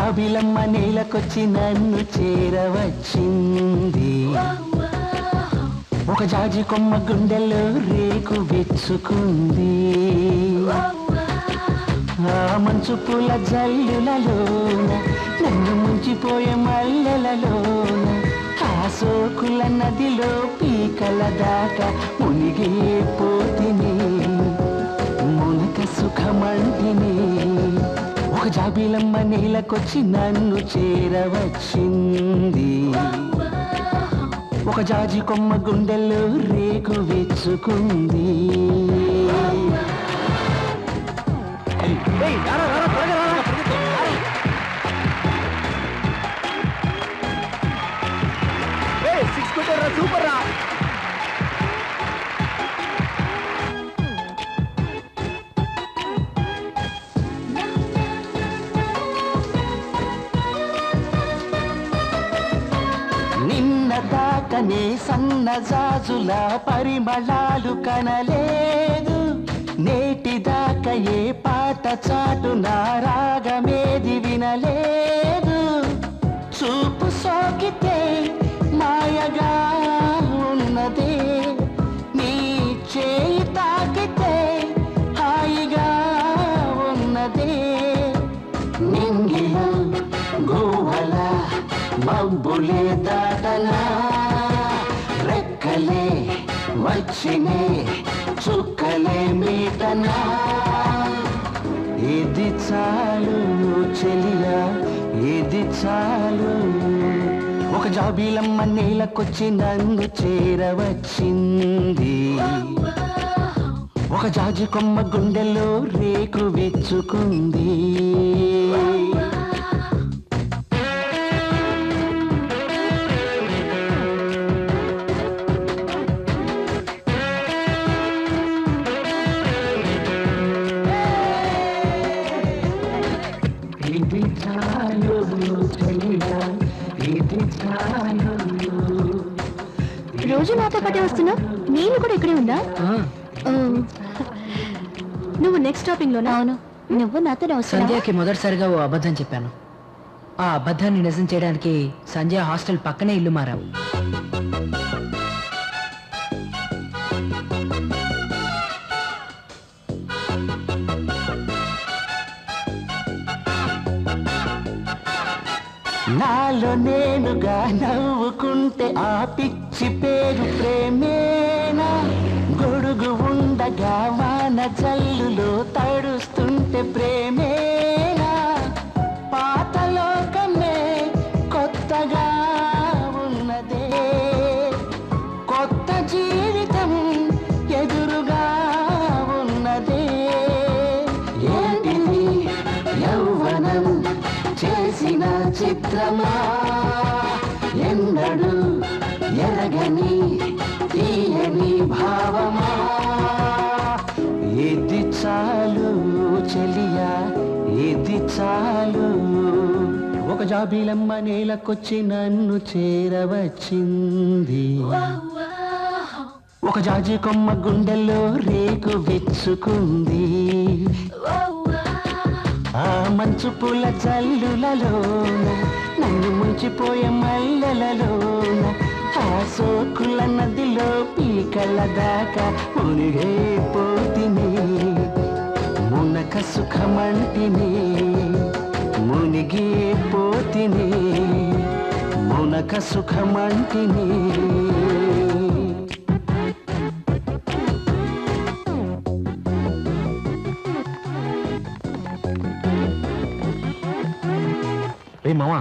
జాబిలమ్మ నేలకొచ్చి నన్ను చేరవచ్చింది. ఒక జాజి కొమ్మ గుండెల్లో రేకు విచ్చుకుంది. ఆ మంచు పూల జల్లులలోన నన్ను ముంచిపోయే మల్లెలలోన ఆ సోకుల నదిలో పీకల దాకా మునిగే పోతిని, మునక సుఖమంటిని. ఒక జాబిలమ్మ నేలకొచ్చి నన్ను చేరవచ్చింది. ఒక జాజి కొమ్మ గుండెల్లో రేకు విచ్చుకుంది. సూపర్ రా. నిన్న దాకనే సన్నజాజుల పరిమళాలు కనలేదు, నేటి దాకా ఏ పాట చాటున రాగమేది వినలేదు. చూపు సోకితే మాయగా ఉన్నదే, నీ చేయి తాకితే హాయిగా ఉన్నదే. నింగిలో గోవల మబ్బులే దాటనా, రెక్కలే వచ్చినే చుక్కలే మీటనా. ఇది చాలు చెలియా, ఇది చాలు. ఒక జాబిలమ్మ నేలకొచ్చి నన్ను చేరవచ్చింది. ఒక జాజి కొమ్మ గుండెల్లో రేకు విచ్చుకుంది. ఇది చాలు చెలియా, ఇది చాలు. రోజు నాతో పాటే వస్తున్నావు, నేను కూడా ఇక్కడే ఉందా? నువ్వు నెక్స్ట్ స్టాపింగ్ లోనా? అవును, నువ్వు నాతో సంధ్యకి మొదటిసారిగా ఓ అబద్ధం చెప్పాను. ఆ అబద్ధాన్ని నిజం చేయడానికి సంధ్య హాస్టల్ పక్కనే ఇల్లు మారావు. నాలో నేనుగా నవ్వుకుంటే ఆ పిచ్చి పేరు ప్రేమేనా? గొడుగు ఉండగా వాన జల్లులో తడుస్తుంటే ప్రేమేనా? పాత లోకమే కొత్తగా ఉన్నదే, కొత్త జీవితం ఎదురుగా ఉన్నదే. ఏంటిది యౌవనం చేసిన చిత్రమా, ఎన్నడు ఎరగని తీయని భావమా. ఇది చాలు చెలియా, ఇది చాలు. ఒక జాబిలమ్మ నేలకొచ్చి నన్ను చేరవచ్చింది. ఒక జాజి కొమ్మ గుండెల్లో రేకు విచ్చుకుంది. ఆ మంచు పూల జల్లులలోన నన్ను ముంచిపోయే మల్లెలలోన ఆ సోకుల నదిలో పీకల దాకా మునిగే పోతిని, మునక సుఖమంటిని. మునిగే పోతిని, మునక సుఖమంటిని. మామా